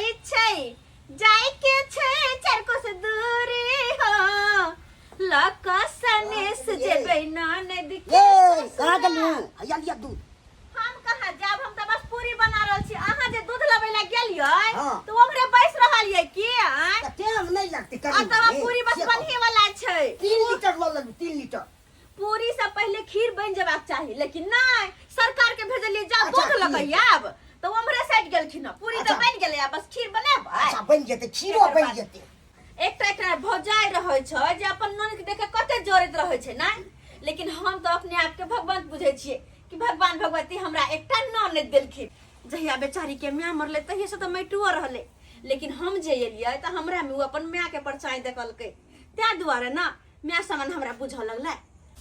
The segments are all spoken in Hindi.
जाई छै जाई के छै चार कोस दूरी हो लकसने से जेबै ननद के कहां गेलू हैया लिया दूध हम कहां जाब हम त बस पूरी बना रहल छी अहाँ जे दूध लबै ला गेलियै हाँ। तो ओकरे बैस रहलियै की आय टाइम नहीं लगती आ तब पूरी बस बनहे वाला छै 3 लीटर लो 3 लीटर पूरी से पहले खीर बन जेबाक चाही लेकिन नहीं सरकार के भेजलिए जा अच्छा, दूध लगै आब तो हमरे साइड गेलखिन पूरी तो अच्छा। बन गेलै आ बस खीर बनाब अच्छा बन जेते खीरो बन जेते एकटा भौजाई रहै छै जे अपन नन के देखे कते जोरैत रहै छै नै लेकिन हम तो अपने आप के भगवान बुझै छियै कि भगवान भगवती हमरा एकटा ननद देलखिन जहिया बेचारी के माय मरले तहिया से तो मैटुओ रहले लेकिन हम जे एलियै त हमरा में अपन माय के परछाई देखलकै त्या दुआरे ना माय समान हमरा बुझ लगलै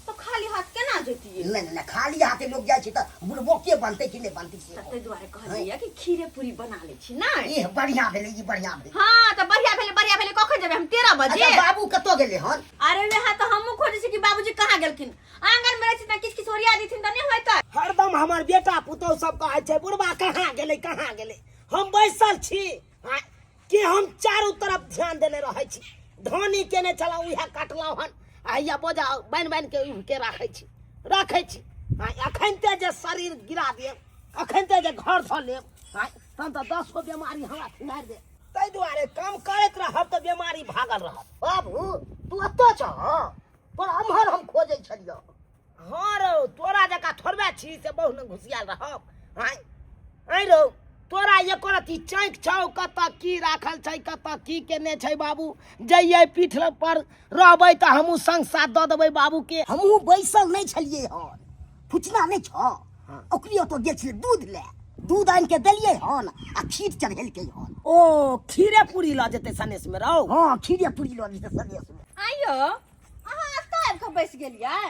तो खाली हाथ केना जैतियै नहीं खाली हाथे लोग जाय छै त बुढ़बो के बनते कि नहीं बनते से तै दुआरे कहलियै कि खीरे पूरी बना लै छी नै ये बढ़िया भेले ये बढ़िया भेले हां त बढ़िया भेले कखन जेबै हम 13 बजे अच्छा बाबू कतो गेले हन अरे वहां तो हमहु खोजै छी कि बाबूजी कहां गेलखिन आंगन में रहै छी त किछ ओरिया दिथिन त नहीं होइतै हरदम हमर बेटा पुतौ सब कहै छै बुढ़बा कहां गेलै हम बैसल छी कि हम चारों तरफ ध्यान देने रहै छी धानी केने चला उहे काटलौ हन आइया बोझा बन के राखै छी अखन ते जे शरीर गिरा देब अखन ते जे घर ध लेब तहन त 10 गो बीमारी हमरा मार दे तै दुआरे काम करैत रहब त बीमारी भागल रहत बाबू तू अतो छ पर हमहर हम खोजै छलियो हाँ रो तोरा जका थोड़बे छी से बहु न घुसियाल रहब आई रो तोरा एको रती चैक छौ कत की राखल छै कत की केने छै बाबू जइयै पीठ पर रहबै त हमहू संग साथ द देबै बाबू के हमहू बैसल नहीं छलिए हन पुछना नहीं छ ओकरियो तो गेल छले दूध आन के देलिए हन आ खीर चढ़ेलकै हन ओ खीरे पूरी ल जेतै सनेश में रहो हां खीरे पूरी ल जेतै सनेश में आइयो अहाँ अत्ता आबि के बैस गेलियै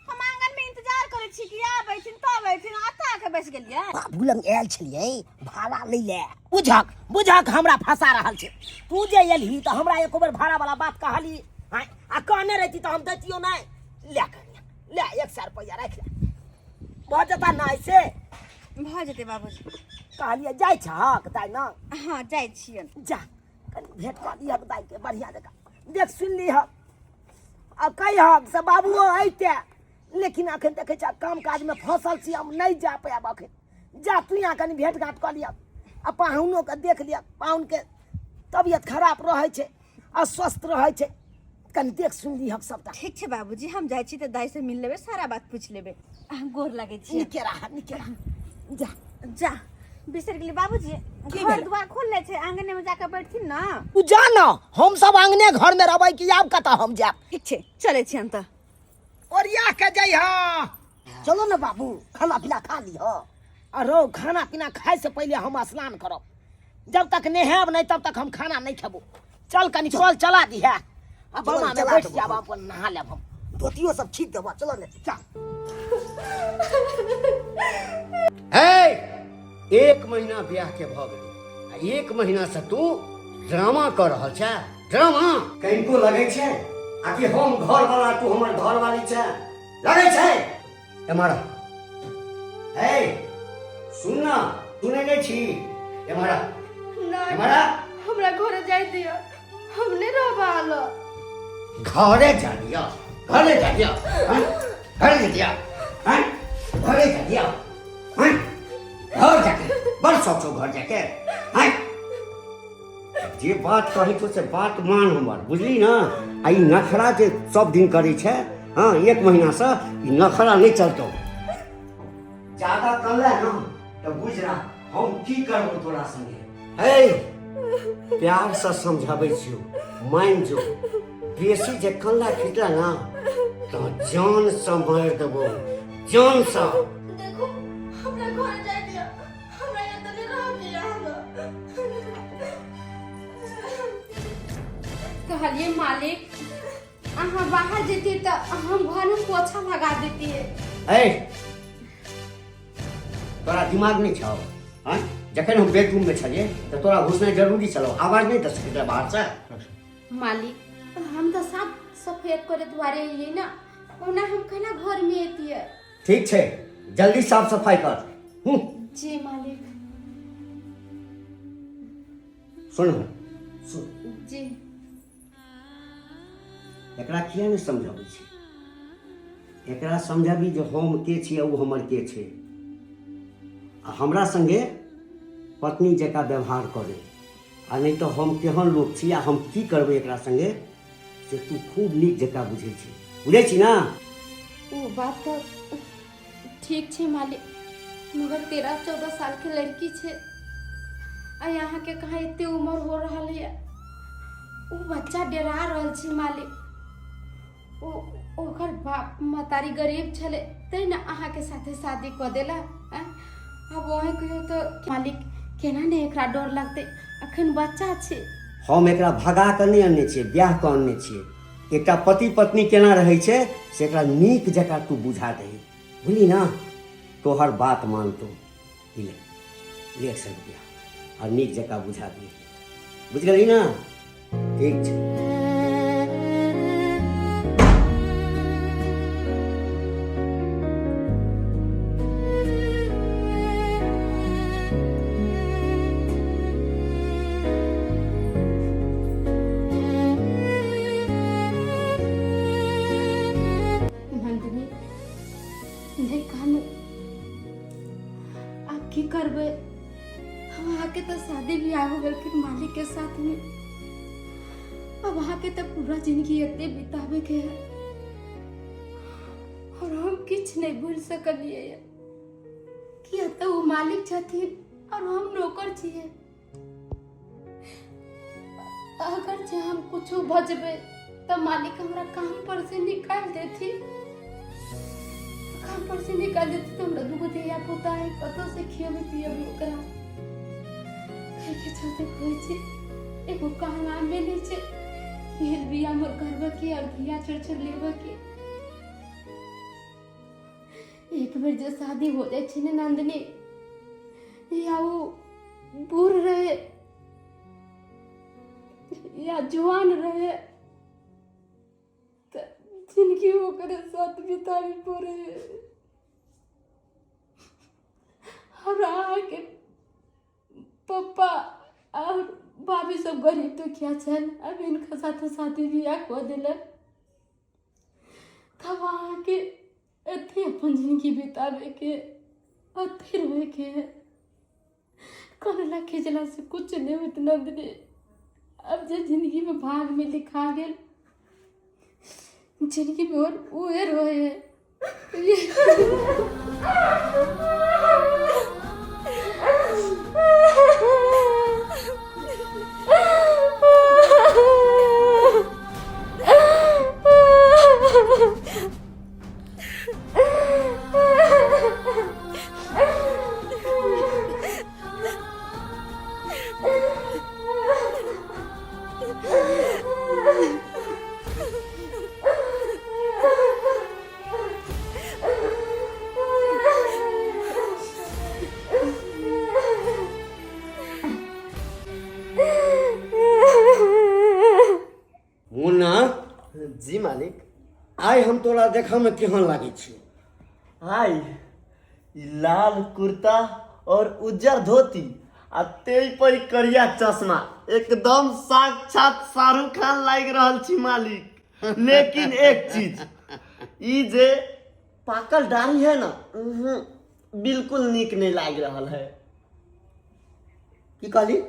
हम आंगन में इंतजार करै छी कि आबैथिन तब अबैथिन अत्ता के बैस गेलियै बाबू लंग आयल छलिए भाड़ा लै ले बुझक हमरा फंसा रहल छै तू जे एलही त हमरा एको बेर भाड़ा वाला बात कहली आ कहने रही त हम दैतियो नहीं ले 100 रुपया राख ले भ जता नहीं से भ जेतै बाबूजी कहलिए जाय छक ताई न हां जाय छियन जा कनी भेंट कर लिया दाई के बढ़िया जगह देख सुन लीह आ कहिहक से बाबुओ अइते लेकिन अखन देखे छ काम काज में फसल छी हम नहीं जा पाब अखन जा तू यहाँ कनी भेंट घाट कर लिया आ पाहुनो के देख लिया पाहुन के तबियत खराब रहे छै अस्वस्थ रहे छै कनी देख सुन लीहक सबटा ठीक छै बाबूजी हम जाय छी त दाई से मिल लेबै सारा बात पूछ लेबै गोर लागै छी निकेरा जा बिसर गेली बाबूजी घर द्वार खोल ले छै आंगन में जाके बैठथिन ना तू जा न हम सब आंगने घर में रहबै कि आब कत हम जाब ठीक छै चलै छी हम त ओरिया के जइहा चलो ना बाबू खाना पीना खा ली हो अरो खाना पीना खाए से पहले हम स्नान करब जब तक नहाब नहीं तब तक हम खाना नहीं खेबो चल कनी कल चला दी है अब बमा में बैठ जाब अपन नहा लेब हम धोतियो सब छीट देबो चलो ना चल हे 1 महीना ब्याह के भ गेल 1 महीना से तू ड्रामा कर रहल छै ड्रामा कनिको लगे छै आकि हम घर वाला तू हमर घर वाली छै लगे छै एमारा हे सुन ना तू नहीं छी एमारा एमारा हमरा घरे जाय दियो हम नहीं रहबाल घरे जा दिया घरे जा दिया घरे जा दिया घर जाके बड़ शौक छो घर जाके जे बात कही तो से बात मान हमर बुझली ना आ ई नखरा जे सब दिन करै छै हाँ 1 महीना से ई नखरा नहीं चलतो ज्यादा कल्ला ना तो बुझ रहा हम की करबो तोरा संगे हे प्यार से समझाबै छियो मान जो बेसी जे कल्ला खिटला ना तो जान से मार देबो जान से देखो हमरा घरे जाय दियो हमरा यहाँ त नहीं रह दिया कहलिए मालिक अहाँ बाहर जेती त हम घर में पोछा लगा देती है ए तोरा दिमाग नहीं छौ हां जखन हम बेडरूम में छलिए तो तोरा घुसना जरूरी छलो आवाज नहीं दस सकते बाहर से मालिक हम तो साफ सफेद करे द्वारे ये ना ओना हम कहना घर में एती है ठीक छे जल्दी साफ सफाई कर जी मालिक सुन सुन जी एकरा किया नहीं समझाबै छी एकरा समझाबी जे हम के छी ओ हमर के छै आ हमरा संगे पत्नी जकाँ व्यवहार करे आ नहीं तो हम केहन लोग छी आ हम की करबै एकरा संगे से तू खूब नीक जकाँ बुझै छी बुझै छी ना। वो बात तो ठीक छे मालिक मगर 13-14 साल के लड़की छे आ यहाँ के कहाँ इतने उम्र हो रहा है वो बच्चा डरा रहल छे मालिक ओकर बाप मतारी गरीब छले तै ना अहाँ के साथे शादी क देला। अब वही कहियो तो मालिक केना ने एकरा डर लगते अखन बच्चा छे। हम एकरा भगा के नहीं आनने छियै ब्याह के आनने छियै एकटा पति पत्नी केना रहै छै से एकरा नीक जकाँ तू बुझा दही बुझली ना तोहर बात मानतो ले 100 रुपया और नीक जकाँ बुझा दी बुझ गई ना ठीक छै। नंदिनी नहीं कानू आप की करबे हम आके तो शादी भी हो गल फिर मालिक के साथ में अब आके तो पूरा जिंदगी इतने बितावे के है और हम किछ नहीं भूल सकलिए कि तो वो मालिक छथिन और हम नौकर छिए। अगर जे हम कुछो भजबे तो मालिक हमरा काम पर से निकाल देती काम पर से निकाल देती तो हमरा दुगो दिया पुता है कतो से खियाबे पियाबे ओकरा के चलते कोई छी एगो कहना मिले छे फिर भी हमर करबे की और धिया छोड़ लेबे की एक बार जो शादी हो जाए छे ने नंदिनी या वो बूढ़ रहे या जवान रहे जिनकी ओकरे साथ बितावी पड़े और आके पापा और भाभी सब गरीब तो क्या छन अब इनका साथ शादी बियाह कर दिले तब आके अथी अपन जिंदगी बितावे के अथी रहे के कनला खिचला से कुछ नहीं होत नंदिनी। अब जो जिंदगी में भाग में लिखा गेल जिंदगी में और उहे रहे मुन्ना जी मालिक। आइ हम तोरा देखा में केहन लागे छियौ हाय ई लाल कुर्ता और उज्जर धोती आ तेई पर करिया चश्मा एकदम साक्षात शाहरुख खान लाग रहल छी मालिक। लेकिन एक चीज ई जे पाकल दाढ़ी है ना बिल्कुल नीक नहीं लाग रहल है। की कहली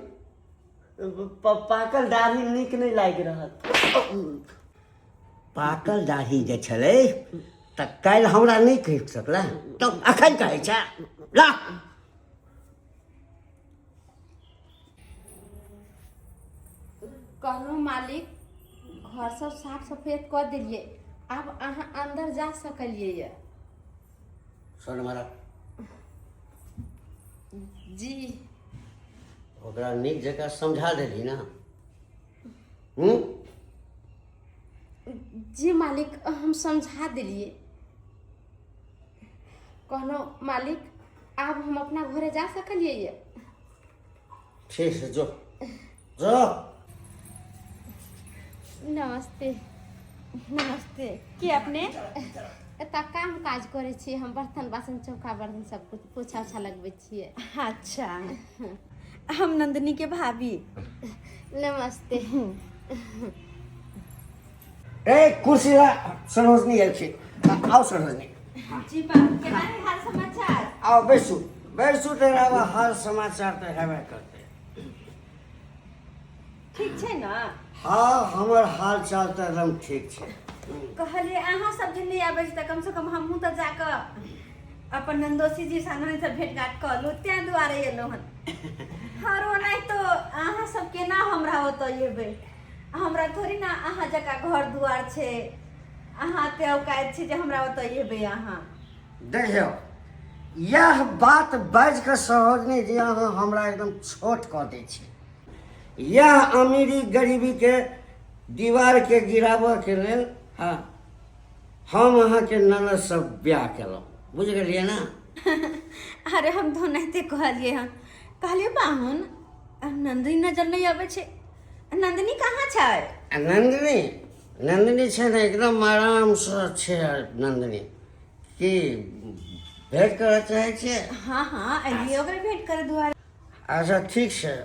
पाकल दाढ़ी नीक नहीं लाग रहल। पाकल दाढ़ी जे छलै तऽ काल्हि हमरा नहीं कहि सकला तब अखन कहै छै ला कहनो मालिक घर सब साफ सफेद कर दिलिए अब अहाँ अंदर जा सकलिए ये। सुन मारा जी ओकरा नीक जकाँ समझा देली ना जी मालिक हम समझा दिलिए। कहनो मालिक अब हम अपना घरे जा सकलिए ये। ठीक है जो जो नमस्ते नमस्ते के अपने एता काम काज करे छी हम बर्तन बासन चौका बर्तन सब कुछ पोछा ओछा लगबे छिए। अच्छा हम नंदिनी के भाभी नमस्ते। ए कुर्सी ला सरोजनी है छी आओ सरोजनी जी बाबू केना है हाल समाचार? आओ बैसू बैसू तेरा हाल समाचार तो हेबे करते। ठीक छै ना? हाँ हमर हाल चाल तो एकदम ठीक छे। कहलिए अहाँ सब दिन नहीं आबै छी त कम से कम हमहूँ तऽ जाकऽ अपन नंदोसी जी सामने से भेंट घाट कऽ लू तें दुआरे एलहुँ हन। हरो नहीं तो अहाँ सब केना हमरा ओतऽ एबै? हमरा थोड़ी ना अहाँ जका घर दुआर छै, अहाँ ते औकात छै जे हमरा ओतऽ एबै अहाँ। देखियो यह बात बाज के सरोजनी जी अहाँ हमरा एकदम छोट कऽ दै छी। यह अमीरी गरीबी के दीवार के गिराबऽ के लेल हाँ हम अहाँ के ननद सब ब्याह केलहुँ बुझ गेलिए ना। अरे हम तो नहीं कहलिए हन कहलिए पाहुन नंदिनी नजर नहीं आबै छै। नंदिनी कहाँ छै? नंदिनी नंदिनी छै ने एकदम आराम से छै। नंदिनी की भेंट करऽ चाहै छियै? हाँ हाँ अलिए ओकरे भेंट करे दुआरे। अच्छा ठीक छै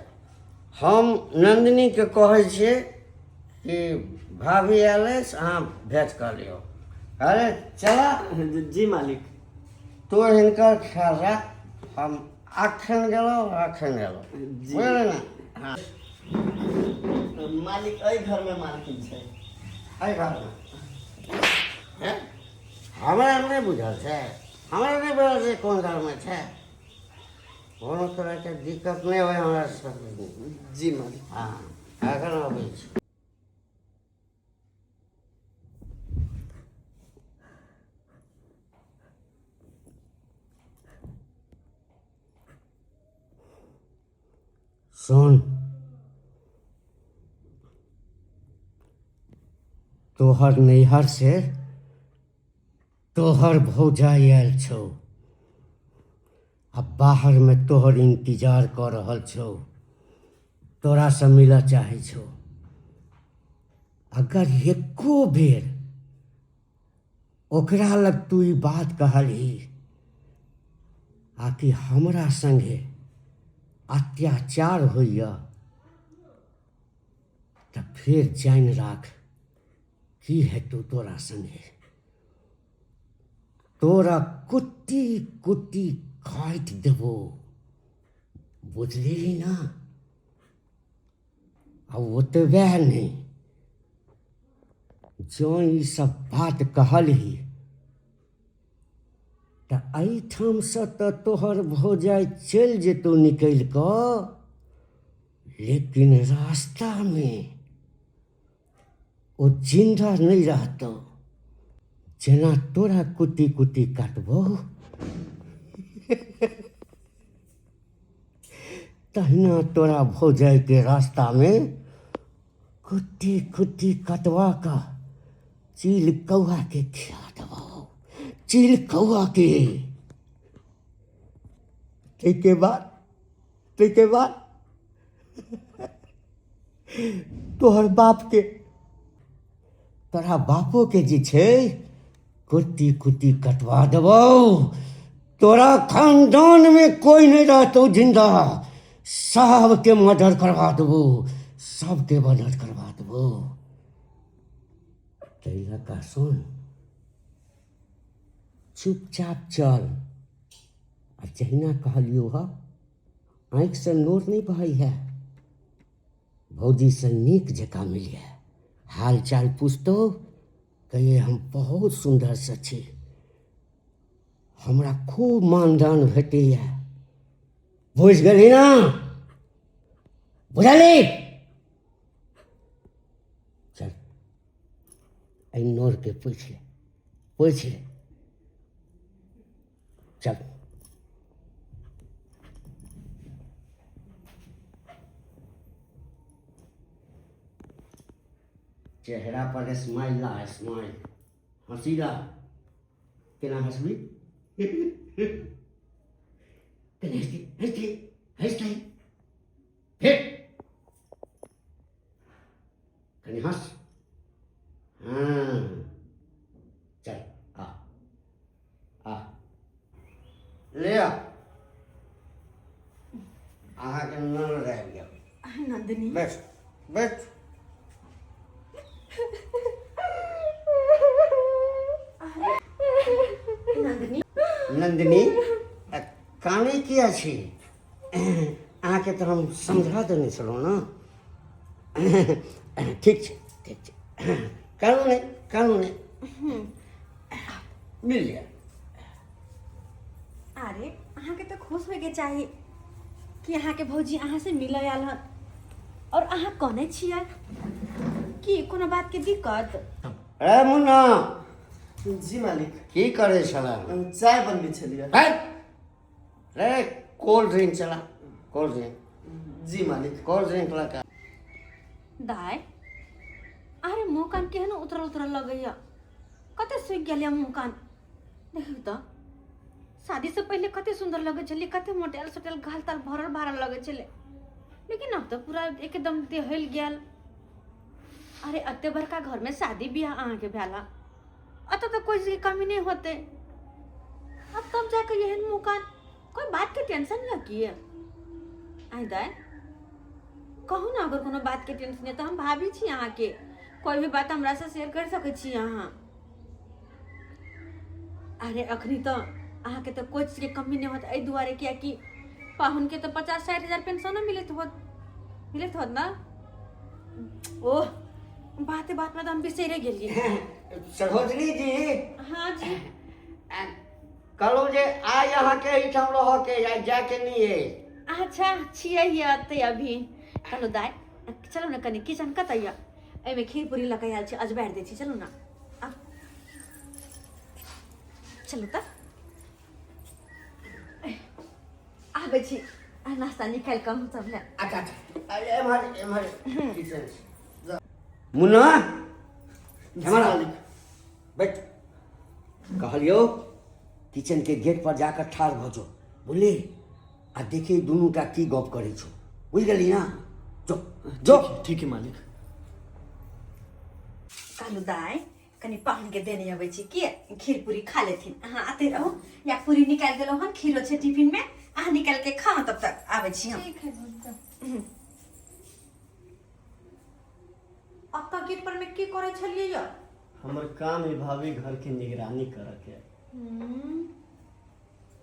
हम नंदिनी के कहै छियै कि भाभी आयल अछि अहाँ भेंट कऽ लियौ। अरे चला जी मालिक। तो हिनकर ख्याल राख हम अखन गेलहुँ जी। बुझल ना। हाँ मालिक एहि घर में मालकिन छै। एहि घरमे हैं? हमरा नहि बुझल छै, हमरा नहि बुझल छै कोन घरमे छै। कोनो तरहके दिक्कत नहि होइ हमरा सबके। जी मालिक। हाँ एखन अबै छी। सुन तोहर नैहर से तोहर भौजाई आयल छौ अब बाहर में तोहर इंतजार कर रहल छौ, तोरा से मिलऽ चाहे छौ। अगर एको बेर ओकरा लग तू ई बात कहलही आकि हमरा संगे अत्याचार होइया तऽ फिर जान राख की हेतौ तोरा संगे। तोरा कुट्टी कुट्टी काटि देबो बुझली ना। आ ओतबे नहीं जँ ई सब बात कहलही तऽ एहिठाम से तऽ तोहर भौजाई चलि जेतौ निकलि कऽ, लेकिन रास्ता में ओ जिंदा नहीं रहतौ। जेना तोरा कुट्टी कुट्टी काटबो तहिना तोरा भौजाई के रास्ता में कुट्टी कुट्टी कटवा का चील कौआ के खिया देबो, चील कौआ के। ताहिके बाद तोहर बाप के तोरा बापो के जे छै कुट्टी कुट्टी कटवा देबो। तोरा खानदान में कोई नहीं रहतो जिंदा, सबके मर्डर करवा देबो, सबके मर्डर करवा देबो। तैला का सुन चुपचाप चल। आ जहिना कहलियो ह आँखि से नोर नहीं बहै है। भौजी से नीक जकाँ मिलिए, हाल चाल पूछतो कहिए हम बहुत सुंदर से छी, हमरा खूब मानदान भेटैया। बुझ गेली ना? बुझली? चल एहि नोर के पूछ ले चल। चेहरा पर स्माइल ला, स्माइल हंसी ला। केना हंसबी? केना हंसती फिर कनी हंस। हाँ चल आ ले आ। अहाँ के ननद आबि गेल। नंदिनी बैस बैठ। नंदिनी नंदिनी काने किया छी अहाँके तऽ हम समझा देने छलहुँ ने। ठीक छै ठीक छै, कानू नहि मिल लिया। अरे अहाँके तऽ खुश होइके चाही कि अहाँके भौजी अहाँ से मिलऽ आयल हन। और अहाँ कहने छियै कि कोनो बात के दिक्कत? ए मुन्ना, जी मालिक। की करे छला? चाय बनबै छलियै। रे कोल्ड ड्रिंक चला, कोल्ड ड्रिंक। जी मालिक। कोल्ड ड्रिंक लगा। दाय अरे मुँह कान केहन उतरल लगैया, कते सूखि गेल मुँह कान। देखियौ तऽ शादी से पहले कते सुंदर लगे छलै, कते मोटेल सोटेल गाल ताल भरल भरल लगे छलै, लेकिन अब तो पूरा एकदम देहल गेल। अरे अते बड़का घर में शादी बियाह अहाँ के भेला, अत तो कोई चीज की कमी नहीं होते। अब तब जाकर यहन मुँह कान, कोई बात के टेंशन न किए। आई दाय कहू ना, अगर कोनो बात के टेंशन है तो हम भाभी छी अहाँ के, कोई भी बात हमरा से शेयर कर सकै छी अहाँ। अरे अखनी तो अहाँ के तो कोई चीज के कमी नहीं होत, एहि दुआरे कियाकि पाहुन के तो 50-60 हजार पेंशन मिलत होत ना। ओह बाते बात में तो हम बिसरे गेलिए। सहोदरी जी, हाँ जी। कहलहुँ जे आइ अहाँके एहिठाम रहके या जाके नहीं है? अच्छा छियै अते अभी। चलो दाय चलो ना कनी किचन कतऽ यऽ, एहिमे खीर पूरी लऽ कऽ आयल छै, अजबारि दै छी, चलू ना चलू तऽ आबै छी। नाश्ता निकालि कऽ हम सब लए। अच्छा एम्हर किचन छै। मुन्ना मालिक। बैठ। कहलियो किचन के गेट पर जाकर ठाढ़ भऽ जाओ, बुझली? आ देखी दुनूटा की गप करै छौ, बुझि गेली ना? जो ठीक है मालिक। कालू दाय कनी पाहुन के देने अबै छी, कि खीर पूरी खा लेथिन। अहाँ आते रहू, या पूरी निकालि देलहुँ हन, खीरो छै टिफिन में, अहाँ निकाल के खाओ, तब तक आबै छी हम। ठीक है भौजी। अत्ता गेट पर में की करे छलियै यऽ? हमर काम है भाभी घर के निगरानी करे के।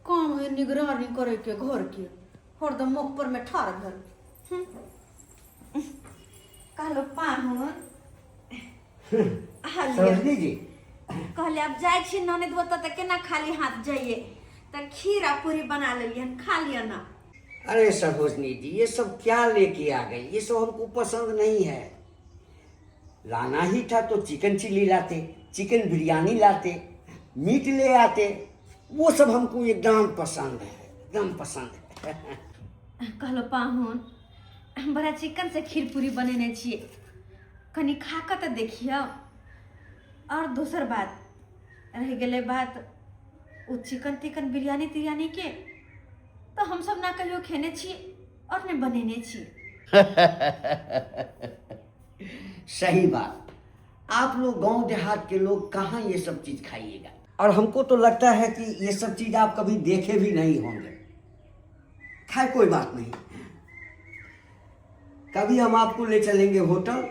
काम है निगरानी करे के घर के, हरदम मुख पर में ठाड़ भेल। कहलो पाहुन सरोजनी जी, कहले अब जाय छी ननद ओतऽ तऽ केना खाली हाथ जाइए, तऽ खीर आ पूरी बना लेलियन, खा लिया ना। अरे सरोजनी जी, ये सब क्या लेके आ गई? ये सब हमको पसंद नहीं है। लाना ही था तो चिकन चिल्ली लाते, चिकन बिरयानी लाते, मीट ले आते, वो सब हमको एकदम पसंद है, एकदम पसंद है। कहलो पाहुन बड़ा चिकन से खीर पूरी बनेने छियै, कनी खा कऽ तऽ देखियौ। और दोसर बात रह गेलै बात ओ चिकन तिकन बिरयानी तिरयानी के, तो हम सब ना कहियो खेने छी और ने बनेने छी। सही बात। आप लोग गांव देहात के लोग कहाँ ये सब चीज खाइएगा, और हमको तो लगता है कि ये सब चीज आप कभी देखे भी नहीं होंगे। खैर कोई बात नहीं, कभी हम आपको ले चलेंगे होटल,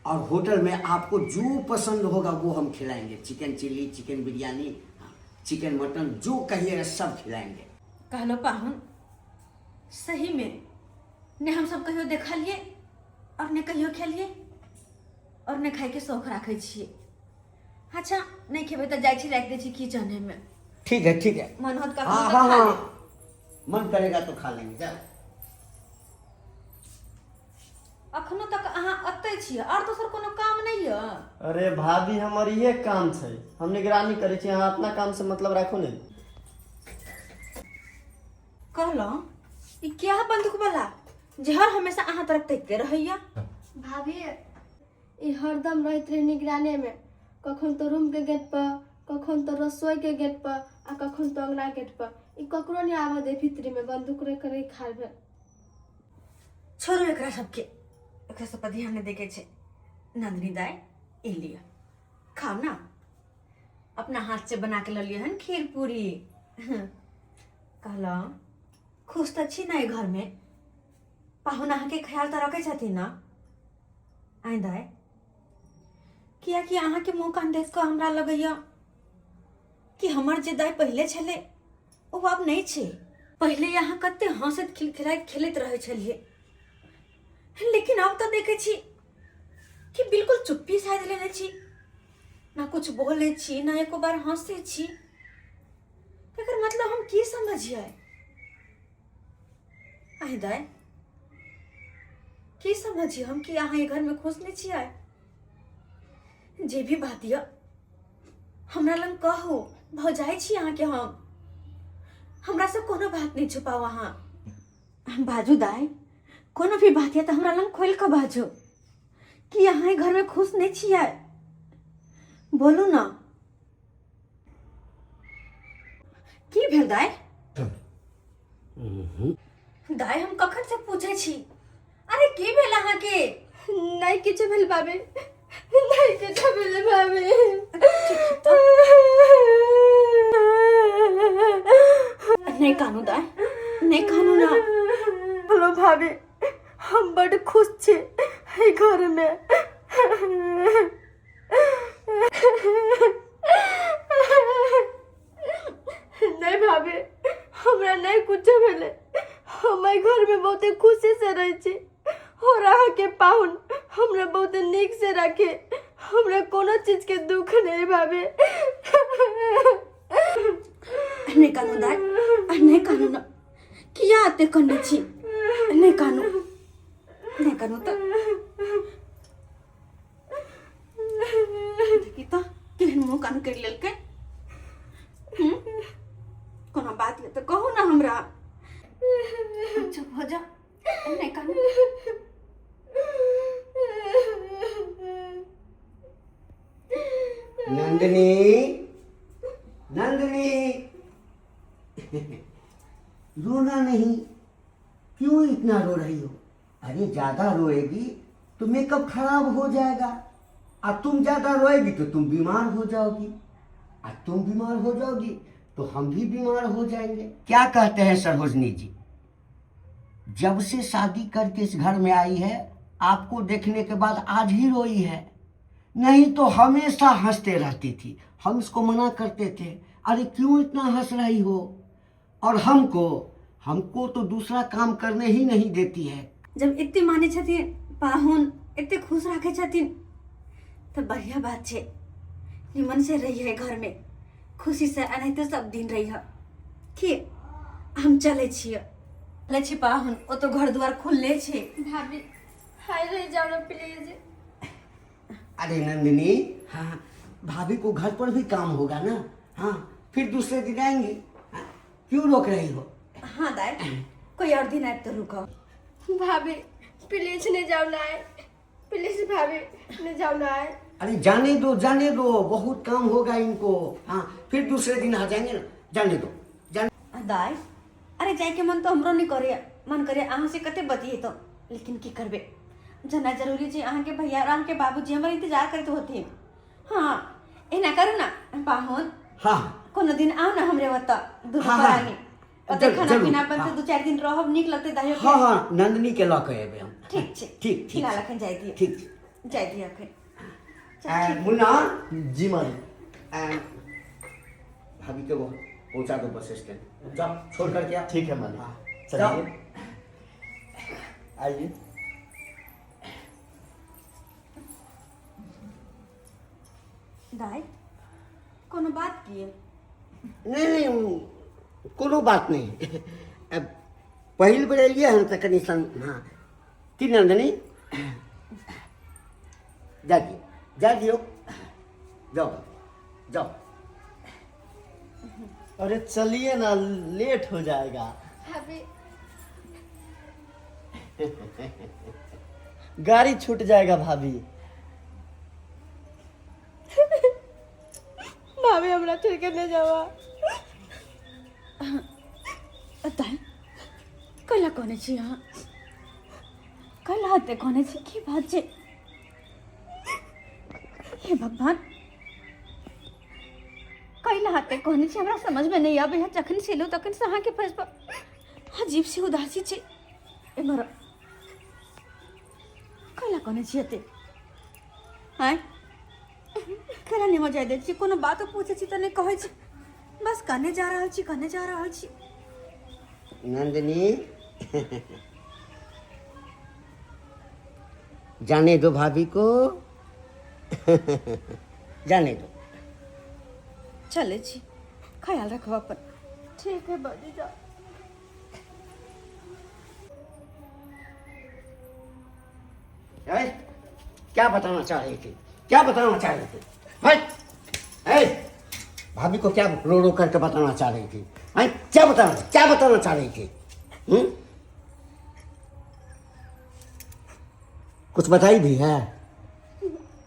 और होटल में आपको जो पसंद होगा वो हम खिलाएंगे। Chicken chilli, chicken biryani, chicken mutton, जो कहिएगा सब खिलाएंगे। कहलो पाहुन सही में ने हम सब कहियो देखलिए और ने कहियो खेलिए और ने खाए के शौक रखे छिए। अच्छा नहीं खेबे तो जाय छी, राख दे छी किचन में। ठीक है मन होत का हाँ खा हाँ ले। हाँ, मन करेगा तो खा लेंगे। जाओ। अखनो तक अहाँ अतै छियै और दोसर कोनो काम नहीं है? अरे भाभी हमर ये काम छै, हम निगरानी करे छी, अहाँ अपना काम से मतलब राखो ने। कहलो ई क्या बंदूक वाला जे हर हमेशा अहाँ तरफ तकते रहैया? भाभी ई हरदम रहैत रहे निगरानी में, कखन तो रूम के गेट पर, कखन तो रसोई के गेट पर, आ कखन तो अंगना गेट पर। ई ककरो नहीं आवा दे भीतरी में, बंदूक रे करे खाल भे। छोड़ो एकरा सबके, एकरा सब पर ध्यान नहीं देके छे। नंदिनी दाई ए लिया खाओ ना, अपना हाथ से बना के ललिए हन खीर पूरी। कहलो खुश तो छी ना घर में, पाहुन अहाँ के ख्याल तो रखे छथिन ना? आइ दाय कियाकि अहाँके मुँह कान देख कऽ हमरा लगैया कि हमर जे दाय पहिले छलै ओ आब नहि छै। पहिले अहाँ कते हंसैत खिलखिलाइत खेलैत रहै छलियै, लेकिन अब तऽ देखै छी कि बिल्कुल चुप्पी साधि लेने छी, ना कुछ बोले छी ना एको बार हंसे छी। एकर मतलब हम की समझिए? आइ दाय की समझिए हम कि अहाँ घर में खुश नहीं छियै? जे भी बात यऽ हमरा लग कहू, भौजाई छी अहाँ के हम, हमरा से कोनो बात नहीं छुपाओ अहाँ। बाजू दाय, कोनो भी बात यऽ तऽ हमरा लग खोल कऽ बाजू कि अहाँ घर में खुश नहीं छियै, बोलू ना। की भेल दाय? दाय हम कखन से पूछे छी, अरे की भेल अहाँ के? नहीं किछु भेल भाभी, नहीं किछु भेल भाभी। नहीं कानू दाय, नहीं कानू ना। बोलो भाभी, हम बड़ खुश छी एहि घर में। नहीं भाभी, हमरा नहीं कुछ भेले, हम एहि घर में बहुते खुशी से रहे छी और अहाँ के पाहुन हमरा बहुते नीक से रखे, हमरा कोनो चीज के दुख नहीं भाभी। नहीं कानू दाय, नहीं कानू ना, किया आते करने छी, नहीं कानू, नहीं कानू तो देखी तो केहन मुंह कान कर लेलकै। कोनो बात है तो कहो ना हमरा। चुप हो जा, नहीं कानू। नंदिनी, नंदिनी, रोना नहीं, क्यों इतना रो रही हो? अरे ज्यादा रोएगी तो मेकअप खराब हो जाएगा, और तुम ज्यादा रोएगी तो तुम बीमार हो जाओगी, और तुम बीमार हो जाओगी तो हम भी बीमार हो जाएंगे। क्या कहते हैं सरोजनी जी, जब से शादी करके इस घर में आई है आपको देखने के बाद आज ही रोई है, नहीं तो हमेशा हंसते रहती थी। हम इसको मना करते थे, अरे क्यों इतना हंस रही हो, और हमको तो दूसरा काम करने ही नहीं देती है। जब इतने माने छथिन पाहुन, इतने खुश रखे छथिन तो बढ़िया बात छे, निमन से रही है घर में, खुशी से, नहीं तो सब दिन रही है। कि हम चले छिए, ले छी पाहुन, ओ तो घर द्वार खुलले छे। भाभी हाय रह जाओ ना प्लीज। अरे नंदिनी, हाँ भाभी को घर पर भी काम होगा ना, हाँ फिर दूसरे दिन आएंगी, हाँ, क्यों रोक रही हो? हाँ दाय, कोई और दिन आए तो रुको। भाभी प्लीज नहीं जाओ ना आए, प्लीज भाभी नहीं जाओ ना आए। अरे जाने दो, जाने दो, बहुत काम होगा इनको, हाँ फिर दूसरे दिन आ जाएंगे ना, जाने दो, जाने। दाय, अरे जाए के मन तो हमरो नहीं करे, मन करे अहाँ से कते बतिए तो, लेकिन की करबे, जाना जरूरी छै। अहाँ के भैया और अहाँ के बाबूजी हमर इंतजार करते होते। हाँ एना करू ना पाहुन, हाँ कोनो दिन आओ ना हमरे वत्ता दूध हाँ, परानी, हाँ, ओते खाना जरूर, पीना बनते, हाँ। 2-4 दिन रहब, नीक लगते दाहियो के। हाँ हाँ नंदिनी के लऽ के एबै हम। ठीक छै, ठीक ठीक फिलहाल अखन जाय दियो, ठीक। जाय दियो अखन। मुन्ना, जी मालिक। भाभी के वो पहुंचा दो बस स्टैंड, जाओ छोड़ करके आ। ठीक है मालिक, हाँ, चलिए आइए। दाय कोनो बात किए? नहीं नहीं कोनो बात नहीं, अब पहिल बेर एलियै हन तऽ कनि हाँ की नंदिनी, जा दियो, जाओ जाओ। अरे चलिए ना, लेट हो जाएगा। भाभी गाड़ी छूट जाएगा भाभी। भाभी हमरा छोड़ के नहीं जावा। दाय कैला कहने छी अहाँ, कैला हाथे कहने छी, की बात छै? हे भगवान, कैला हाथे कहने छी, हमरा समझ में नहीं आबै है। जखन से एलहुँ तखन से अहाँके फेस पर अजीब सी उदासी छै। एमहर कैला कहने छी एते? हैं केना नहीं हो जाए दे छी कोनो बात पूछे छी त नहीं कहै छी बस कने जा रहल छी नंदिनी जाने दो भाभी को जाने दो। चले छी ख्याल रखो अपन। ठीक है बाजी जा। क्या बताना चाह रही थी? भाई भाभी को क्या रो रो करके बताना चाह रही थी? क्या बताना चाह रही थी? कुछ बताई भी है?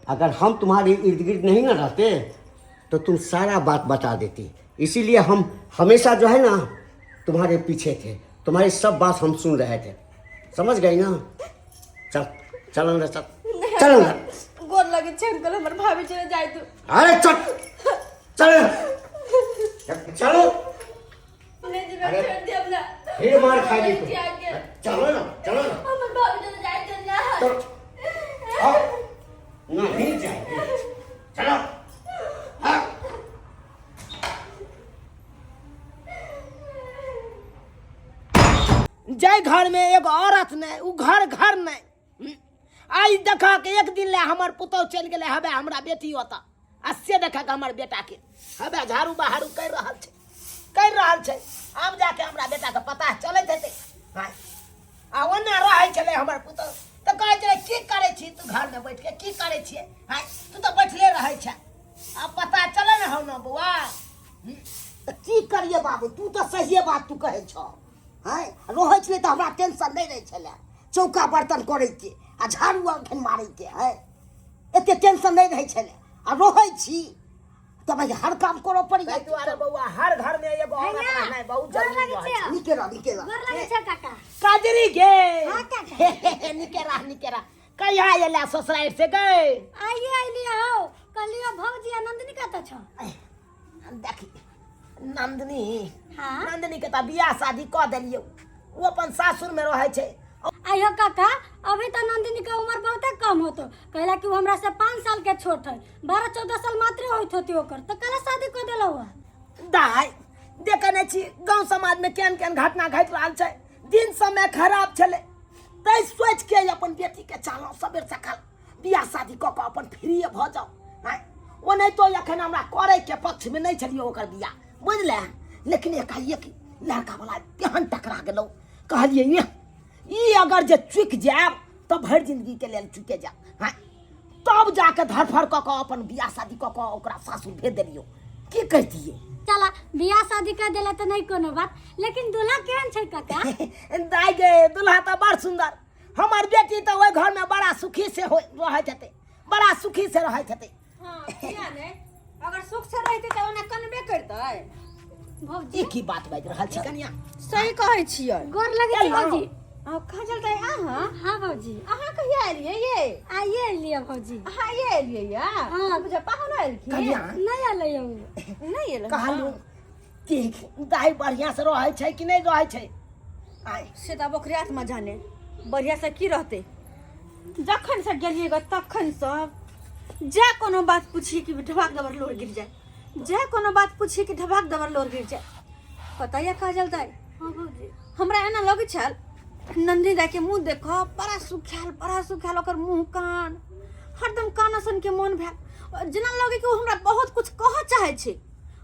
अगर हम तुम्हारे इर्द गिर्द नहीं ना रहते तो तुम सारा बात बता देती। इसीलिए हम हमेशा जो है ना तुम्हारे पीछे थे, तुम्हारी सब बात हम सुन रहे थे। समझ गई ना? चल अंदर। गोर लगे छे अंकल हमर भाभी चले जाए तू। अरे चलो नहीं जी मैं छोड़ दे अपना। फिर मार खाएगी तू। चलो ना हमर भाभी चले जाए तो नहीं जाएगी। चलो जय घर में एगो औरत नहीं उ घर नहीं। आई देखा के एक दिन ले हमर पुतौ चल गेले हबे हमरा बेटी होता आ से देखा के हमर बेटा के हबे झाड़ू बहारू कर रहल छै। आब जाके हमरा बेटा के पता चलैत हेतै। हां आ ओना रहै छले हमर पुतौ त कहै छै की करे छी तू घर में बैठ के की करे छी? हां तू तो बैठले रहै छै। अब पता चले न हो न बुआ। की करिए बाबू तू तो सही बात तू कहै छ। हैं रहै छले त हमरा टेंशन नहीं रहे छले। चौका बर्तन करे के आ झाड़ू अखन मारे के है एते टेंशन नहीं रहे छले। आ रहै छी त भाई हर काम करो पड़ी ताहि दुआरे बउआ हर घर में एगो औरत रहनाइ बहुत जरूरी है। निके रह गोर लगे छे काका। काजरी गे हाँ काका। निके रह कहिया एला ससुराल से गए? आइए आओ कलियो भौजी नंदिनी कत छ? देखी नंदिनी हाँ? नंदिनी के त बियाह शादी क देलियो वो अपन सासुर में रहे छै। आइयो काका अभी तो नंदिनी के उम्र बहुत कम होतो कहला कि वो हमरा से 5 साल के छोट है 12-14 साल मात्र होइत होती ओकर तो कला शादी कर देलो हुआ। दाई देखने छी गांव समाज में केन घटना घट रहल छै। दिन समय खराब छले तै सोच के अपन बेटी के चालो सबेर सकाल बियाह शादी क के अपन फ्री भ जाओ। हां ओ नहीं तो एखन हमरा करे के पक्ष में नहीं छलियो ओकर बियाह बुझले। लेकिन एकाएक लड़का वाला केहन टकरा गेलो कहलिए ये अगर जे चुक जाए तो भर जिंदगी के लेल चुके जा। हाँ तब जाके धरफड़ क के अपन बियाह शादी क के ओकरा सासुर भेज देलियो। की कहतिए? चला बियाह शादी कर देला तो नहीं कोनो बात लेकिन दूल्हा केहन छै काका? दाई गे दूल्हा तो बड़ सुंदर। हमार बेटी तो ओइ घर में बड़ा सुखी से रहत हेते बड़ा सुखी से रहत हेते। हां किया ने अगर सुख से रहते त ओना कनबे करतै। भौजी की बात बाज रहल छी कनिया? सही कहै छियै। गोर लगे छी भौजी। आ खजल तै आहा हाँ भौजी आहा कहिया एलियै ये? आइए लिया भौजी। आहा ये एलियै या? हाँ। मुझे पाहुन आइल की? कनिया नहीं आले यौ नहीं एलै। कहलू कि दाई बढ़िया से रहै छै कि नहीं रहै छै? आइ से त ओकरे आत्मा जाने बढ़िया से की रहते। जखन से गेलियै ग तखन सब जा कोनो बात पूछिए कि ढबाक दबर लोर गिर जाए। जा कोनो बात पूछिए कि ढबाक दबर लोर गिर जाए। पता या काजल दाई हाँ भौजी हमरा एना लगै छल नंदिनी दाई के मुंह देखो बड़ा सुखाल ओकर मुंह कान हरदम कान सन के मन भेल जेना लगे कि हमरा बहुत कुछ कह चाहे छे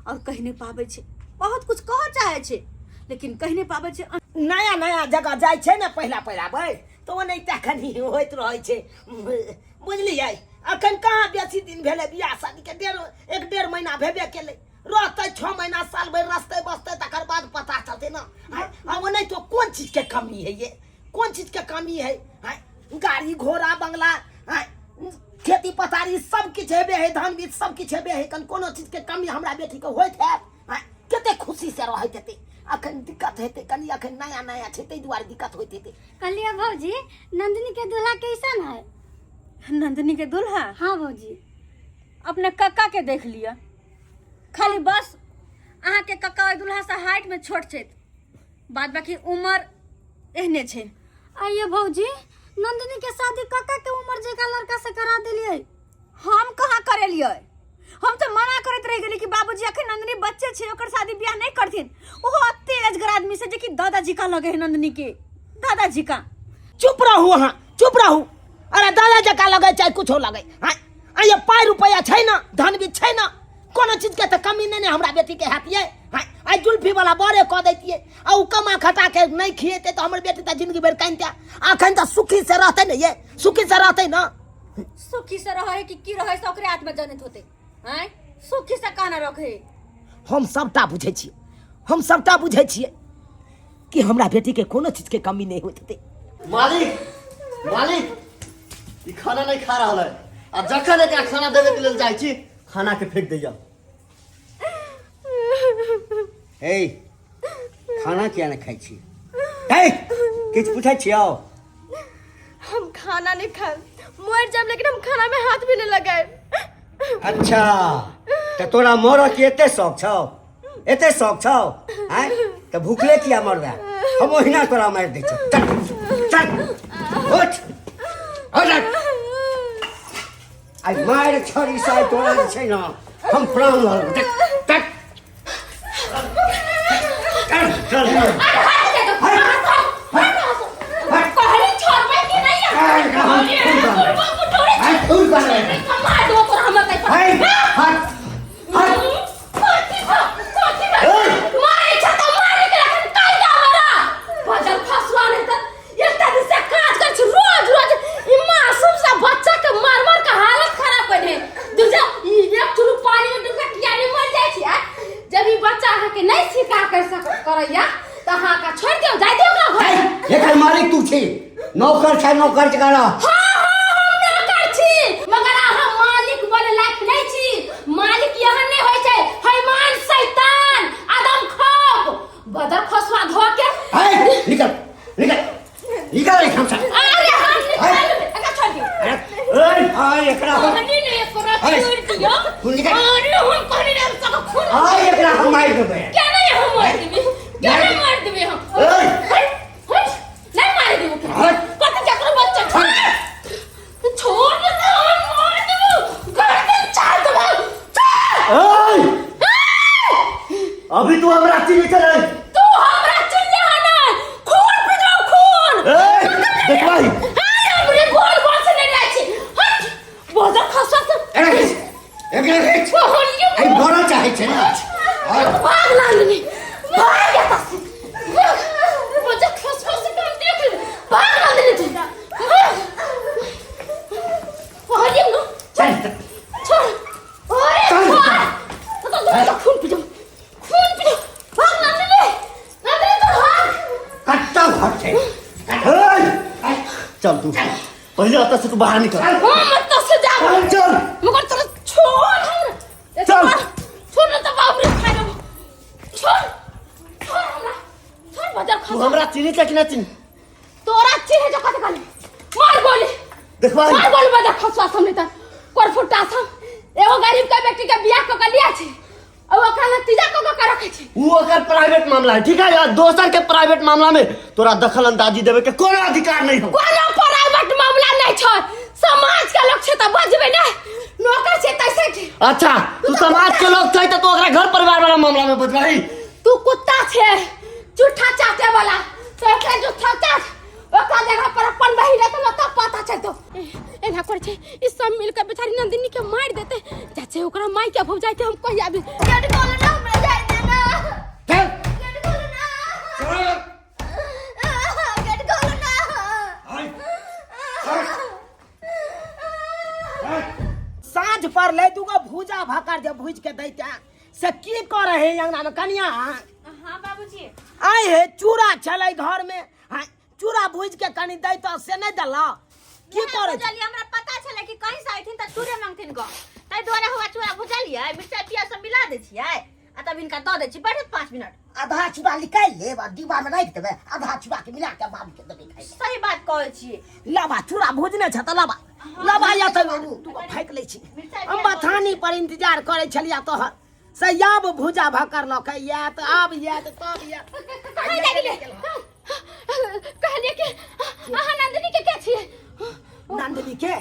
और कह नहीं पाबै छे। बहुत कुछ कह चाहे छे लेकिन कह नहीं पाबै छे। नया जगह जाय छै ने पहिला भाई तो ओ नहीं तखन ही होइत रहै छै बुझलियै। अखन कहाँ बेसी दिन भेले बियाह शादी के 1.5 महीना भेबे केले रहते 6 महीना साल भर रस्ते बसते तकर बाद पता चलते ना। अब नहीं तो कौन चीज के कमी है ये? कौन चीज के कमी है? गाड़ी घोड़ा बंगला खेती पथारी सब किछ हेबे है धान बीज सब किछ हेबे है कन कोनो चीज के कमी हमरा बेटी के होइत है? कते खुशी से रहैत हेते। अखन दिक्कत हेते कनी अखन नया छै तै दुआरे दिक्कत होइत हेते। कलिया भौजी नंदिनी के दूल्हा कैसन है? नंदिनी के दूल्हा? हाँ भौजी अपने कक्का के देख लिया खाली बस अहाँ के कक्का और दूल्हा से हाइट में छोट छै बाद बाकी उम्र एहने छै। आइए भौजी नंदिनी के शादी काका के उम्र जका लड़का से करा दिलिए। हम कहाँ करेलिए? हम तो मना करत रह गेली कि बाबूजी अखन नंदनी बच्चे छे, ओकर शादी ब्याह नहीं करथिन। ओहो अत्ते अजगर आदमी से जे कि दादाजी का लगे है नंदनी के, दादाजी का। चुप रहू अहाँ, चुप रहू। अरे दादा जका लगे चाहे कुछ हो लगे, हाँ ये पाई रुपया छै ना, धन भी छै ना, कोनो चीज के तो कमी नहीं हमरा बेटी के हाथ ये। हाँ आई जुल्फी वाला बड़े कह देतिए आ उ कमा खटा के नहीं खिएते तो हमर बेटी तो जिंदगी भर कानते। अखन तो सुखी से रहते न, ये सुखी से रहते ना। सुखी से रहे कि रहे से ओकरे हाथ में जनित होते हैं। सुखी से काना रखे। हम सबटा बुझे छिए, हम सबटा बुझे छिए कि हमरा बेटी के कोनो चीज के कमी नहीं होते। मालिक मालिक ई खाना नहीं खा रहा है, आ जखन एकरा खाना देवे के लेल जाइ छी खाना के फेंक दैया। हे खाना किया नहीं खाई छी? हे किछ पूछे छियो? हम खाना नहीं खाए, मर जाब लेकिन हम खाना में हाथ भी नहीं लगाए। अच्छा तो तोरा मोर के एते शौक छौ, एते शौक छौ हैं? तो भूखले किया मरबे? हम ओहिना तोरा मार दै छी। चल चल उठ उठ। आई मार छोरी साइ तोरा जे छै ना हम प्राण लड़ तक तक चल चल कहली छोड़बे कि नहीं है? मार दो पर हम कहीं पर। मारे छतो मारे के रखन काई दा हमरा। बजल फसवा नहीं त एकटा दिन से काज कर छी रोज रोज। ई मासूम सा बच्चा के मार मार के हालत खराब कर दे। दूजा ई एक चुरु पानी में डूब के कियानी मर जाय छी। जब ई बच्चा के नहीं शिकार कर करैया त हां का छोड़ दियो, जाय दियो ओकरा घर। एकर मालिक तू छी, नौकर छै, नौकर जकारा। हम नौकर छी मगर अहाँ मालिक बने लायक नहीं छी। मालिक यहाँ नहीं होय छै, हैमान शैतान आदम खौफ बदर फसवा धो के। हे निकल निकल निकल हम से। अरे हम निकल एकरा छोड़ दियो। अरे हाय एकरा हम नहीं नहीं एकरा छोड़ दियो। निकल। अरे हम कहनी रे सब खून। हाय एकरा हम मार देबे। क्या नहीं हम मार देबे, क्या नहीं मार देबे हम। नहीं मार देबे कत जकर बच्चा छोड़ दे तो हम मार देबे। गर्दन चाट देबे। अभी तू हमरा चिन्ह चले। तू हमरा चिल्ले हना खून पी जाओ खून। देख भाई हमरे गोल गोल से नहीं जाय छी। हट बोझा खसा से एकरा आई बड़ा चाहे छै ना। भाग नंदनी भाग या तस बोझा खसा से काम देख भाग नंदनी तू। भागियो न चल छोड़। अरे छोड़ तो खून पी जाओ, खून पी जाओ। भाग नंदनी नंदनी तो भाग। कट्टा भर छै। चल तू पहले अत से तू बाहर निकल। मत तो से जा चल मगर तेरा छोड़ हमरा। चल। छोड़ न तो बाप रे खा लो। छोड़ छोड़ हमरा, छोड़ बजर तू खा। हमरा चिन्ह के कि ना चिन्ह? तोरा चिन्ह जो कत गले मार गोली। देख भाई मार गोली बजर खसवा हमने त कर फुटा था। एगो गरीब के बेटी के बियाह क लिया छी, अब ओकरा नतीजा क रखे छी। वो ओकर प्राइवेट मामला है, ठीक है यार। दोसर के प्राइवेट मामला में तोरा दखल अंदाजी देवे के कोनो अधिकार नहीं हो। कोनो प्राइवेट मामला नहीं छ, समाज के लोग छे त बजबे नहीं, नौकर छे तैसे की। अच्छा तू समाज के लोग छै तो ओकरा घर परिवार वाला मामला में बदलाई। तू कुत्ता छे झूठा चाटे वाला। तो एकरा जो चाट ओकरा जगह पर अपन बहिरे त मत पता छै। तो एना कर छै ई सब मिल के बेचारी नंदिनी के मार देते। चाचे ओकरा माई के भौ जाय के हम कहिया भी गेट खोल ना हमरा जाय दे ना। चल गेट खोल ना, गेट खोल ना। साँझ पर ले दूगो भूजा भाकर जे भूज के दैता से की कर रहे अंगना में कनिया? हां बाबूजी आए है चूड़ा चले घर में, हाँ चूड़ा भूज के कनी दैता से नहीं दला की करे? बुझलिए हमरा पता छले कि कहीं से आइथिन त चूड़े मांगथिन ग। तै द्वारा हुआ चूड़ा बुझलिए मिर्चा पिया सब मिला दे छियै आ तब इनका द दे छी बैठ 5 मिनट। आधा चूड़ा निकाल ले बा डिब्बा में रख देबे, आधा चूड़ा के मिला के बाबू के देबे खाई। सही बात कहै छी। लाबा चूड़ा भूजने छ त लाबा लाबा या त तू फेंक ले छी। हम बथानी पर इंतजार करे छलिया तोहर से याब भूजा भाकर ल के या त आब या त तब या कहीं जागिले कहलिए कि अहाँ नंदिनी के के छियै? नंदिनी के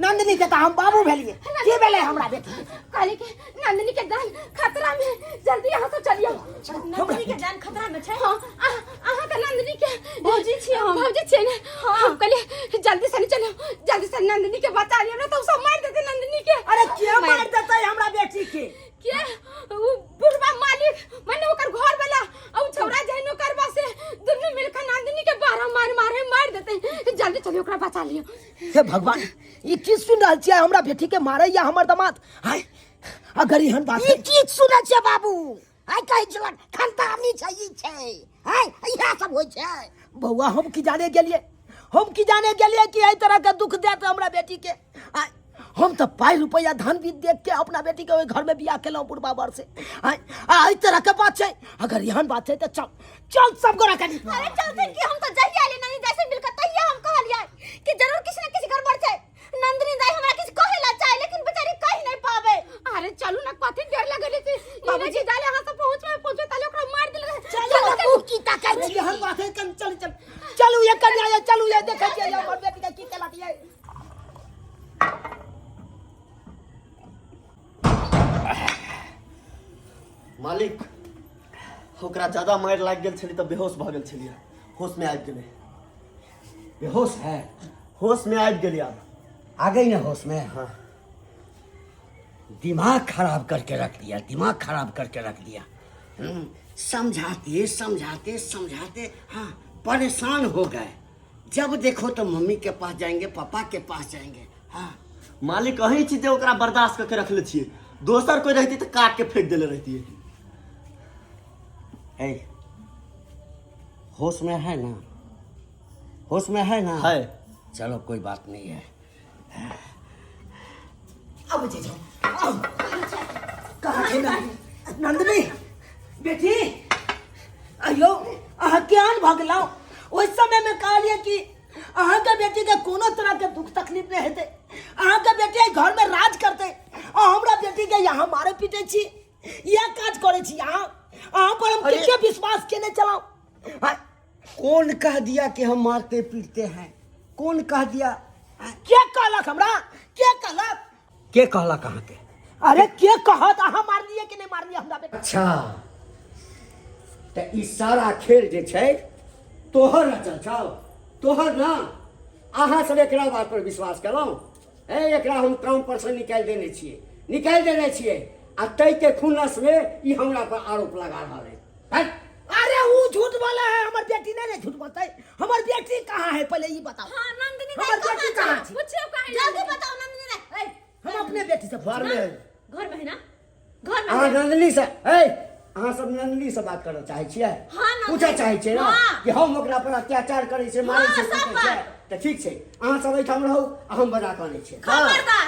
नंदिनी के तो हम बाबू भेलिए के भेले हमरा बेटी कहली कि नंदिनी के जान खतरा में, जल्दी यहाँ से चलियो। नंदिनी के जान खतरा में छै। हाँ, अहाँ के नंदिनी के भौजी छियै हम। भौजी छियै ने? हम कहलिए जल्दी से चलियो, जल्दी से नंदिनी के बचा लियो ना तो सब मार देते नंदिनी के। अरे के मार देते हमरा बेटी के? के उ बुढ़वा मालिक माने ओकर घर वाला और छौरा जहनो करबा से दुनु मिलकर नंदिनी के बारह मार देते। जल्दी चलियो ओकरा बचा लियो। हे भगवान, ये की सुन रहल छियै? हमरा बेटी के मारे या हमर दामाद? हाय अगर एहन बात ई की सुनै छै बाबू? आइ कहै छलन खनतानी छै ई छै, हाय इहा सब होय छै। बउआ हम की जाने गेलिए कि एहि तरह के दुख देत हमरा बेटी के। आय हम तो पाई रुपया धन भी देख के अपना बेटी के ओइ घर में बियाह केलहुं बुढ़बा बर से। एहि तरह के बात छै। अगर एहन बात छै तो चल सब गोरा कनी। अरे चलते कि हम तो जहिया ले नंदिनी दाई से मिलकर तहिया हम कहलिए कि जरूर किसी न किसी गड़बड़ छै। नंदिनी दाई हमरा किछ कहेला चाहे लेकिन बेचारी कह नहीं पावे। अरे चलू ना, कथी डर लगले थी बाबूजी डाले हां से पहुंचे ताले ओकरा मार देले। चलो बाबू की ताकै छी? एहन बात है कन चलू ये कन्या चलू ये देखे छियै हमर बेटी के की केला दिए। मालिक ओकरा ज्यादा मार लाग गेल छली तऽ बेहोश भऽ गेल छलियै, होश में आबि गेलै। बेहोश है? होश में आबि गेलियै आब। आ गई ना होश में? हाँ। दिमाग खराब करके रख दिया, दिमाग खराब करके रख दिया। समझाते समझाते समझाते हाँ परेशान हो गए। जब देखो तो मम्मी के पास जाएंगे, पापा के पास जाएंगे। हाँ मालिक अही चीज ओकरा बर्दाश्त करके रखले छियै। दोसर कोई रहती तो काट के फेंक देले रहती। है होश में है ना? होश में है ना? है। चलो कोई बात नहीं है। अब जे जाओ कहाँ छै नंदिनी बेटी? अयो अहाँ कियान भऽ गेलहुँ? ओहि समय में कहलिए कि अहाँ के बेटी के कोनो तरह के दुख तकलीफ नहीं हेतै, अहाँ के बेटी घर में राज करते और हमरा बेटी के यहाँ मारे पीटे छी, यह काज करे छी अहाँ पर हम किसके विश्वास केने चलाऊ? कौन कह दिया कि हम मारते पीटते हैं? कौन कह दिया? के कहलक हमरा? के कहलक? के कहला कहाँ के? अरे के कहत? अहाँ मारलिए कि नहीं मारलिए हमरा बेटा? अच्छा तो ई सारा खेल जे छै तोहर रचल छौ, तोहर ना। अहाँ सब एकरा बात पर विश्वास केलहुँ? एकरा हम काम पर से निकालि देने छियै आ तै के खुनस में ई हमरा पर आरोप लगा रहल है। अरे वो झूठ बोला है, हमार बेटी नहीं झूठ बोलता है। हमार बेटी कहाँ है पहले ये बताओ। हां नंदिनी हमार बेटी कहाँ है? पूछियो कहां? जल्दी बताओ नंदिनी दाई। हम अपने बेटी से घर में घर में है ना? घर में अहाँ है। नंदिनी से अहाँ सब नंदिनी से बात करऽ चाहै छियै? हाँ, नंदिनी। पूछऽ चाहै छियै ना हाँ। कि हम ओकरा पर अत्याचार करै छै, मारै हाँ, छै, सब पीटै छै? बात। तऽ ठीक छै, अहाँ सब एहिठाम रहू आ हम बजा कऽ आनै छियै। खबरदार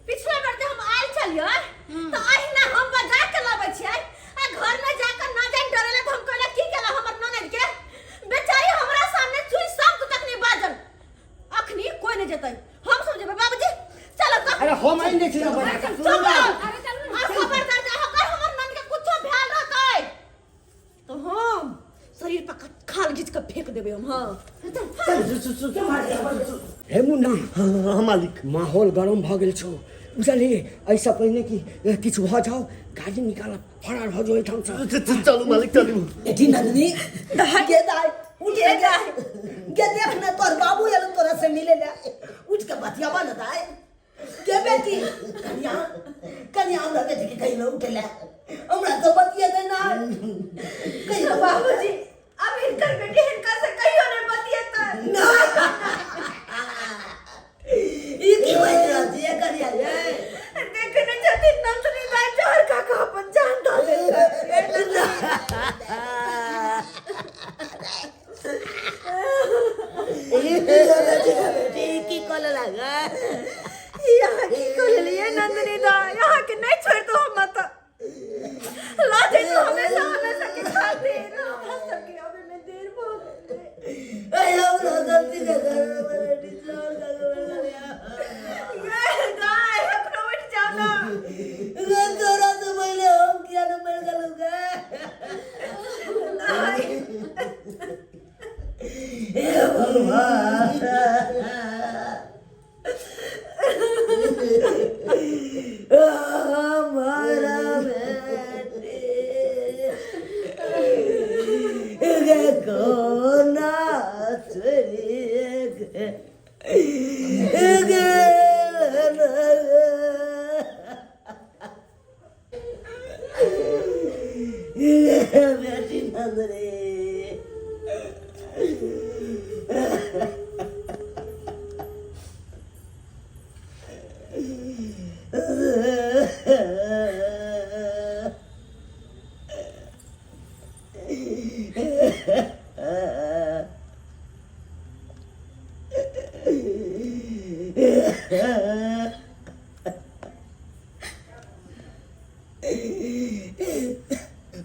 पिछले बार जब हम आयल छलियो तो अहिना हम बजा के लाबै छियै आ घर में जाकर ना जान डरेला तो हम कहला की केला हमर ननद के बेचारी हमरा सामने चुई शब्द तक नहीं बाजल। अखनी कोई नहीं जेतै, हम सब जेबै बाबूजी। चलो तो अरे हम आई नहीं छियै बजा कऽ। चुप रहो। अरे चलू और खबरदार जा अगर हमर ननद के कुछो ध्यान रहतै तो हम शरीर पर खाल घींच के फेंक देबै हम। हां हे मुन्ना, हाँ मालिक। माहौल गरम भऽ गेल छौ बुझलिए। ऐसा पहिने कि किछु भऽ जाओ, गाड़ी निकालऽ, फरार भऽ जाओ एहिठाम से। चलू मालिक चलू। बेटी नंदिनी गे दाई उठ गे देख ना तोर बाबू एलन तोरा से मिले ले, उठ के बतियाबा ना दाई। के बेटी कन्या हमरा बेटी के कहिलो उठ ले, हमरा तो बतिया दे ना कहिलो बाबूजी अब हिनकर बेटी हिनका से कहियो नहीं बतियेतै ना। ई की होय रहत ये करिया ये देखने जाती नंदिनी दाई जोर का अपन जान डाले बेटी की कोल लगा यहाँ की कर लिए नंदिनी दाई यहाँ के नहीं छोड़ दो हम मत लाजे तो हमेशा हमेशा के खातिर हम सबके अबे में देर बहुत अयो गलती कर बेटी छोड़ कर ये दाई अपना उठ जाओ ना तोरा तो पहले हम किया न मर गलूंगा। हे भगवान हमारा बेटी गे कोना चोरी गे बेटी नंदनी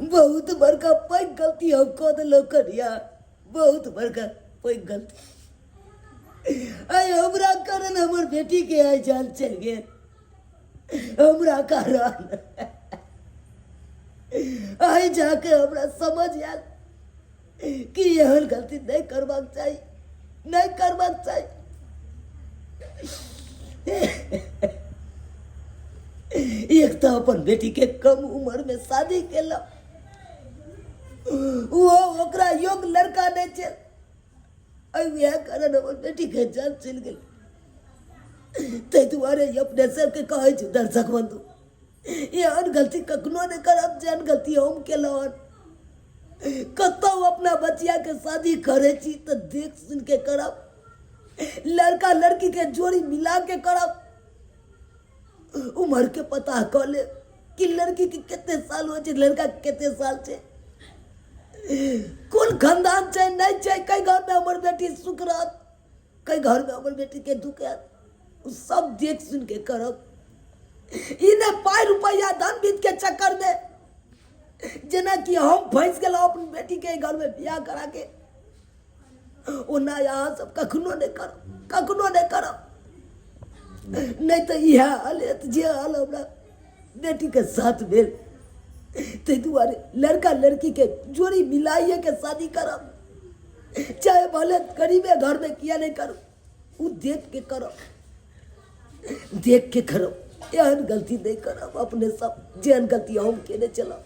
बहुत बड़का पैघ गलती हम कऽ देलहुँ कनिया, बहुत बड़का पैघ गलती। आइ हमरा कारण हमर बेटी के आइ जान चलि गेल, हमरा कारण। आइ जाके हमरा समझ आयल कि एहन गलती नहीं करबाक चाही, नहीं करबाक चाही। एक तो अपन बेटी के कम उम्र में शादी केलक, वो ओकरा योग्य लड़का नहीं छे, वह कारण हमर बेटी के जान चल गेल। ते दुआरे अपने सबके कहै छी दर्शक बंधु, एहन गलती कखनो नहीं करब जेहन गलती हम केलहुँ। कतौ अपना बचिया के शादी करे छी तो देख सुन के करब, लड़का लड़की के जोड़ी मिला के करब। उम्र के पता कर ले कि लड़की के कितने साल हो छे, लड़का के कितने साल छे, कौन खानदान छे नहीं छे, कई घर में हमर बेटी सुख रहत, कई घर में हमर बेटी के दुख है, सब देख सुन के करब। इन्हें पाई रुपया धन बीत के चक्कर में जना कि हम फंस गेल अपन बेटी के घर में बियाह करा के, ओना यहाँ सब कखनो नहीं करब, कखनो नहीं करब। नहीं तो यह हालत जे हाल हमरा बेटी के साथ भेल, ते दुआरे लड़का लड़की के जोड़ी मिलाइए के शादी करब, चाहे भले गरीबे घर में किया नहीं करो, वो देख के करो, देख के करो। एहन गलती नहीं करब अपने सब जेहन गलती हम केने चलब।